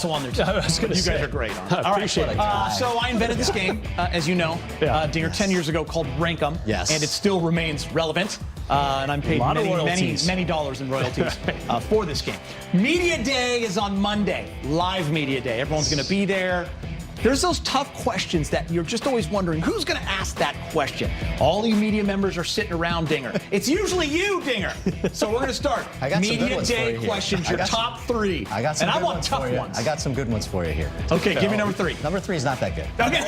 also on there, too. You guys are great on it. I appreciate it. So I invented this game, as you know, Dinger, 10 years ago called Rank 'em. Yes. And it still remains relevant. And I'm paid many dollars in royalties for this game. Media Day is on Monday. Live Media Day. Everyone's going to be there. There's those tough questions that you're just always wondering, who's going to ask that question? All you media members are sitting around, Dinger. It's usually you, Dinger. So we're going to start. Media Day questions, your top 3. I got some and good I want ones tough for you. ones. I got some good ones for you here. Okay, give me number 3. Number 3 is not that good. Okay.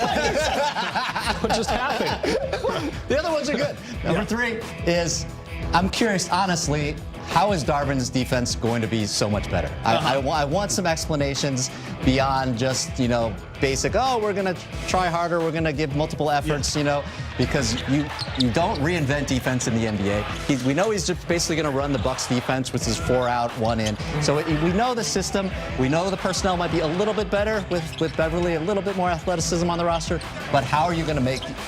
What just happened? The other ones are good. Number 3 is, I'm curious, honestly, how is Darvin's defense going to be so much better? I want some explanations beyond just, basic, we're going to try harder, we're going to give multiple efforts, because you don't reinvent defense in the NBA. We know he's just basically going to run the Bucks defense, which is 4 out, 1 in. So we know the system. We know the personnel might be a little bit better with Beverly, a little bit more athleticism on the roster. But how are you going to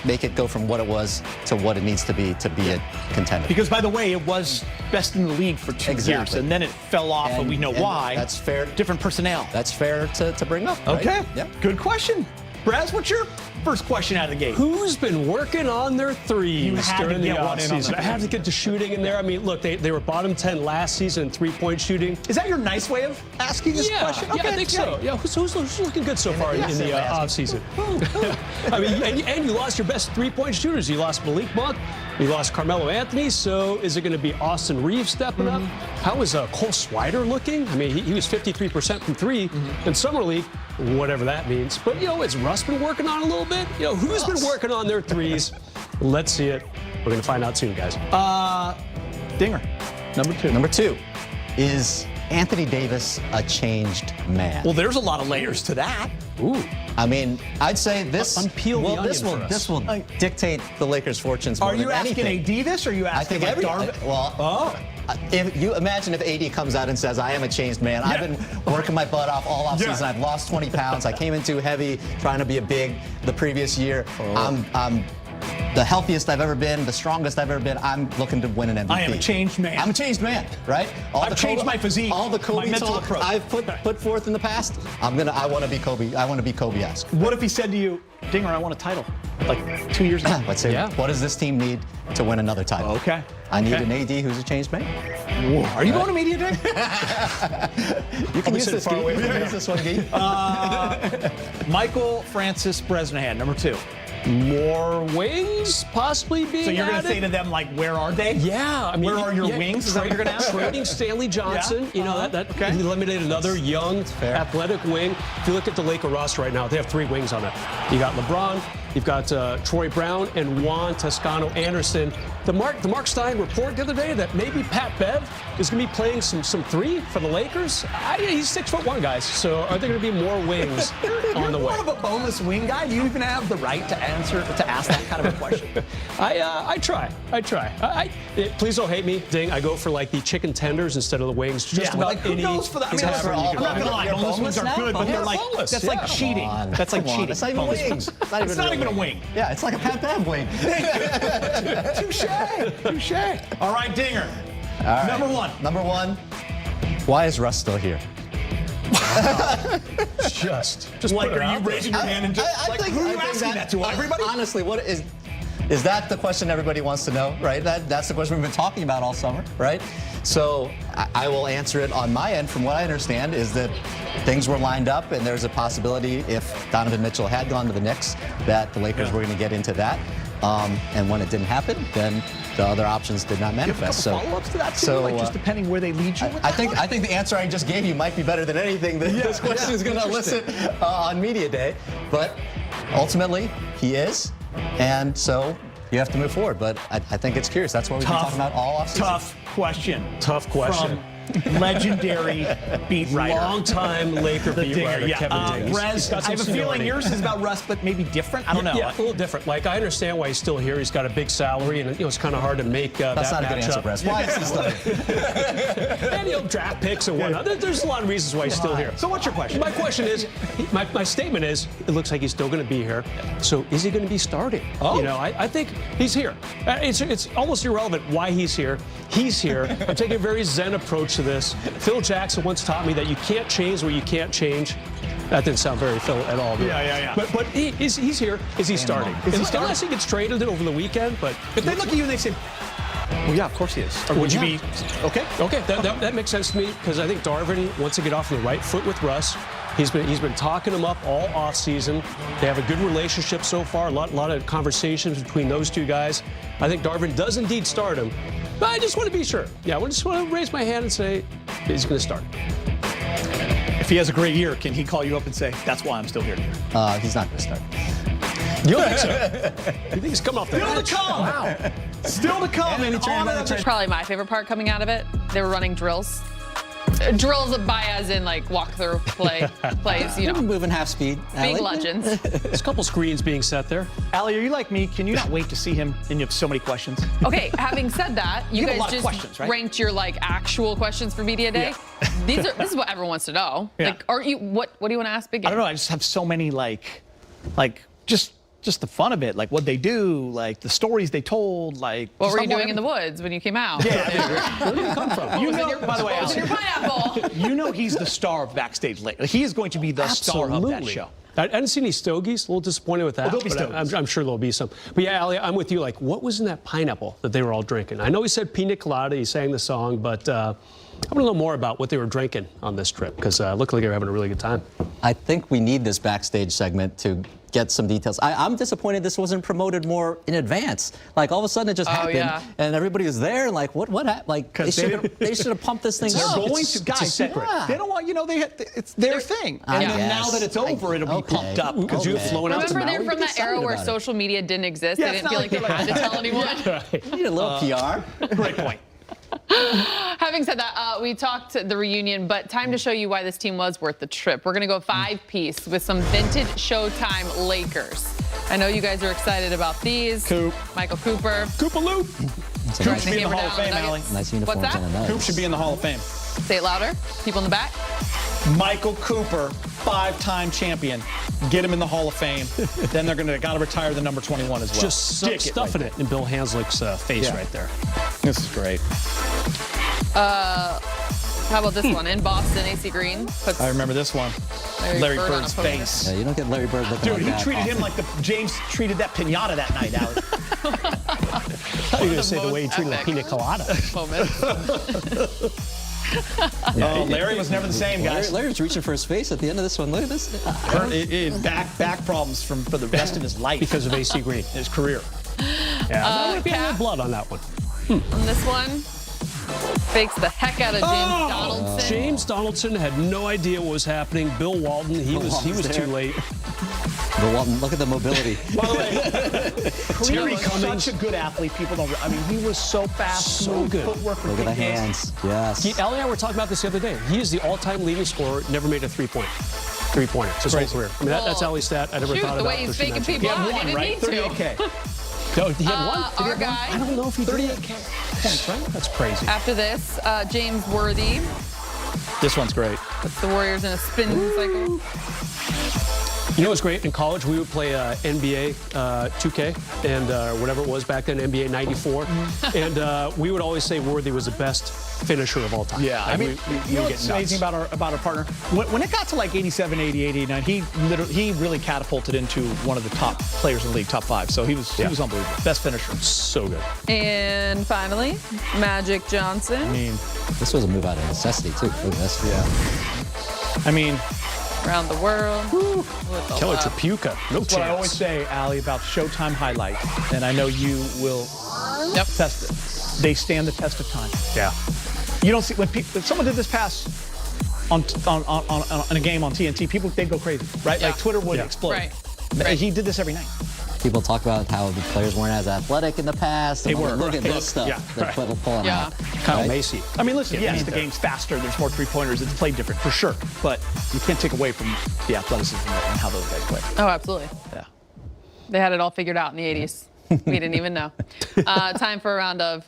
make it go from what it was to what it needs to be a contender? Because, by the way, it was best in the league for 2 years, and then it fell off, and we know why. That's fair. Different personnel. That's fair to bring up. Right? Okay. Yep. Good question. Braz, what's your first question out of the gate? Who's been working on their threes during the offseason? I have to get to shooting in there. I mean, look, they were bottom 10 last season in three-point shooting. Is that your nice way of asking this question? Okay, I think so. Yeah, who's looking good so far in the offseason? I mean, and you lost your best three-point shooters. You lost Malik Monk. You lost Carmelo Anthony. So is it going to be Austin Reeves stepping up? How is Cole Swider looking? I mean, he was 53% from 3 in Summer League, whatever that means. But, has Russ been working on a little bit? Who's been working on their threes? Let's see it. We're going to find out soon, guys. Dinger, number 2. Number 2 is Anthony Davis a changed man? Well, there's a lot of layers to that. Ooh. I mean, I'd say this. Unpeel the onion this will dictate the Lakers' fortunes more than anything. Are you asking AD this, or are you asking Darvin? If you imagine if AD comes out and says, I am a changed man. I've been working my butt off all offseason. I've lost 20 pounds. I came in too heavy trying to be a big the previous year. I'm the healthiest I've ever been, the strongest I've ever been. I'm looking to win an MVP. I am a changed man. I'm a changed man, right? I've changed my physique. All the Kobe talk I've put forth in the past. I want to be Kobe. I want to be Kobe-esque. What if he said to you, Dinger, I want a title, like 2 years ago? Let's say, what does this team need to win another title? Okay. I need an AD who's a changed man. Whoa. Are you going to Media Day? You can use this, Gee. Use this one, Gee. Michael Francis Bresnahan, number 2. More wings possibly being So you're going to added? say to them, like, where are they? Yeah. I mean, where are your wings? Is that what you're going to ask? Trading Stanley Johnson, that eliminated another young, athletic wing. If you look at the Laker roster right now, they have 3 wings on it. You got LeBron, you've got Troy Brown, and Juan Toscano Anderson. The Mark Stein report the other day that maybe Pat Bev is going to be playing some 3 for the Lakers. He's 6'1", guys. So are there going to be more wings on the way? You're more of a boneless wing guy. Do you even have the right to ask that kind of a question? I try. Please don't hate me, Ding. I go for like the chicken tenders instead of the wings. Just about who goes for that? I mean, I'm not gonna lie, boneless wings are good, but they're like that's like cheating. That's like cheating. It's not even wings. It's not even a wing. Yeah, it's like a Pat Bev wing. Touche. All right, Dinger. All right. Number 1. Why is Russ still here? Just like, are you raising your hand and just who are you asking that to? Everybody? Honestly, what is that the question everybody wants to know, right? That's the question we've been talking about all summer, right? So I will answer it on my end. From what I understand is that things were lined up, and there's a possibility if Donovan Mitchell had gone to the Knicks that the Lakers were going to get into that. And when it didn't happen, then the other options did not manifest. Do you have a couple follow-ups to that too? Just depending where they lead you. I think the answer I just gave you might be better than anything that this question is going to elicit on Media Day. But ultimately, he is, and so you have to move forward. But I think it's curious. That's what we've been talking about all offseason. Tough question. Legendary beat writer. Long-time Laker beat writer, Kevin Diggs. Rez, I have a feeling yours is about Russ, but maybe different? I don't know. Yeah, a little different. Like, I understand why he's still here. He's got a big salary, and it's kind of hard to make that matchup. That's not a good answer, Rez. Why is he still here? And draft picks and whatnot. There's a lot of reasons why he's still here. So what's your question? My question is, my statement is, it looks like he's still going to be here. So is he going to be starting? I think he's here. It's almost irrelevant why he's here. He's here. I'm taking a very zen approach to this. Phil Jackson once taught me that you can't change where you can't change. That didn't sound very Phil at all. Yeah. But he's here. Is he starting? Is he starting? Unless he gets traded over the weekend. But if they look at you and they say, well, yeah, of course he is. Or would you be okay? Okay, that makes sense to me because I think Darvin wants to get off on the right foot with Russ. He's been talking him up all offseason. They have a good relationship so far. A lot of conversations between those two guys. I think Darvin does indeed start him. But I just want to be sure. Yeah, I just want to raise my hand and say he's going to start. If he has a great year, can he call you up and say, that's why I'm still here? He's not going to start. You don't think so? You think he's coming off the Still bench? to come. Wow. Still to come. Probably my favorite part coming out of it. They were running drills. Drills by as in like walkthrough plays, you know. Moving half speed. Being legends. There's a couple screens being set there. Allie, are you like me? Can you not wait to see him and you have so many questions? Okay, having said that, you have a guys lot of just questions, right? ranked your like actual questions for Media Day. Yeah. This is what everyone wants to know. Yeah. Like, aren't you? What do you want to ask Big Game? I don't know. I just have so many like just the fun of it, like what they do, like the stories they told, like. What were you doing in the woods when you came out? Yeah. Where did it come from? You know, by the way, What was in your pineapple? you know he's the star of Backstage Later. He is going to be the star of that show. I didn't see any stogies. A little disappointed with that. There'll be but stogies. I'm sure there'll be some. But yeah, Ali, I'm with you. Like, what was in that pineapple that they were all drinking? I know he said pina colada. He sang the song, but I want to know more about what they were drinking on this trip because it looked like they were having a really good time. I think we need this backstage segment to get some details. I'm disappointed this wasn't promoted more in advance. Like all of a sudden it just happened, and everybody was there. Like what happened? Like they should have pumped this thing They're up. going to, guys. It's a secret. They don't want it's their thing. And then now that it's over, it'll be pumped up. Could you have flown out to Remember, Maui? they're from that era where social media didn't exist. Yeah, They it's didn't feel not like they like had to tell anyone. We need a little PR. Great point. Having said that, we talked the reunion, but time to show you why this team was worth the trip. We're going to go 5-piece with some vintage Showtime Lakers. I know you guys are excited about these. Coop. Michael Cooper. Koopaloop. Coop should be in the Hall of Fame, Allie. Nice uniforms What's that? on the Nuggets. Coop should be in the Hall of Fame. Say it louder. People in the back. Michael Cooper, 5-time champion. Get him in the Hall of Fame. Then they're gotta retire the number 21 as well. Just Stick stuffing right it in Bill Hanslick's face right there. This is great. How about this one? In Boston, AC Green puts I remember this one. Larry Bird on Bird's a poster. face. Yeah, you don't get Larry Bird looking Dude, like he that. treated him like James treated that pinata that night, Allie. I thought you were going to say the way he treated a epic pina colada. moment. Oh, Larry was never the same, guys. Larry's reaching for his face at the end of this one. Look at this. Back problems for the rest of his life Because of AC Green. his career. Yeah, there would be a little Cap. blood on that one. On this one, fakes the heck out of James Donaldson. James Donaldson had no idea what was happening. Bill Walton, he was Walton's too there. late. But Walton, look at the mobility. By the way, Terry was Cummings. such a good athlete. People don't. I mean, he was so fast, So smooth good. footwork. Look at the hands. Yes. Ellie and I were talking about this the other day. He is the all-time leading scorer, never made a three-pointer his whole career. I mean, that's Well, Ellie's stat. I never Shoot, thought the about way he's this from faking that people He had out, one, he right? didn't need to. 38K. No, he had one. Did he Our have one? guy. I don't know if he did. 38K points, right? That's crazy. After this, James Worthy This one's great. puts the Warriors in a spin cycle. You know what's great? In college, we would play NBA 2K and whatever it was back then, NBA 94. And we would always say Worthy was the best finisher of all time. Yeah, I mean, we you know would get what's nuts. amazing about our partner? When it got to like 87, 88, 89, he really catapulted into one of the top players in the league, top 5. So he was unbelievable. Best finisher. So good. And finally, Magic Johnson. I mean, This was a move out of necessity, too. Look at this. yeah. I mean, Around the world. With the Keller love. Trapuka, no that's chance. what I always say, Allie, about Showtime highlights, and I know you will test it. They stand the test of time. Yeah. You don't see when someone did this pass on a game on TNT, people they'd go crazy, right? Yeah. Like Twitter would Yeah. explode. Right. He did this every night. People talk about how the players weren't as athletic in the past. They were. Look at this stuff Yeah, they're pulling Yeah. out. Kyle Right? Macy. I mean, listen, yes, the game's faster. There's more three-pointers. It's played different, for sure. But you can't take away from the athleticism and how those guys play. Oh, absolutely. Yeah. They had it all figured out in the 80s. We didn't even know. Time for a round of